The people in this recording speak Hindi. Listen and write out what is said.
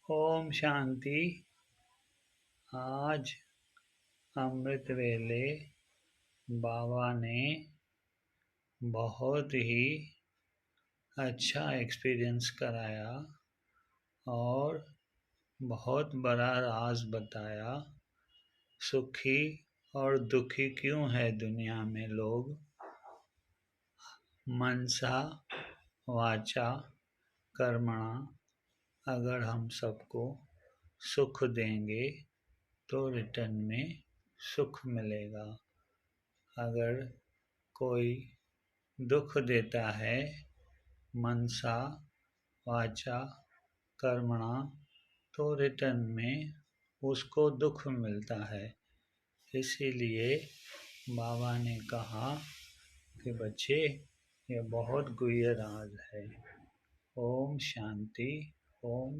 ओम शांति। आज अमृत वेले बाबा ने बहुत ही अच्छा एक्सपीरियंस कराया और बहुत बड़ा राज बताया। सुखी और दुखी क्यों है दुनिया में लोग? मनसा वाचा कर्मणा। अगर हम सबको सुख देंगे तो रिटर्न में सुख मिलेगा। अगर कोई दुख देता है मनसा वाचा कर्मणा तो रिटर्न में उसको दुख मिलता है। इसीलिए बाबा ने कहा कि बच्चे, ये बहुत गुह्य राज है। ओम शांति। ओम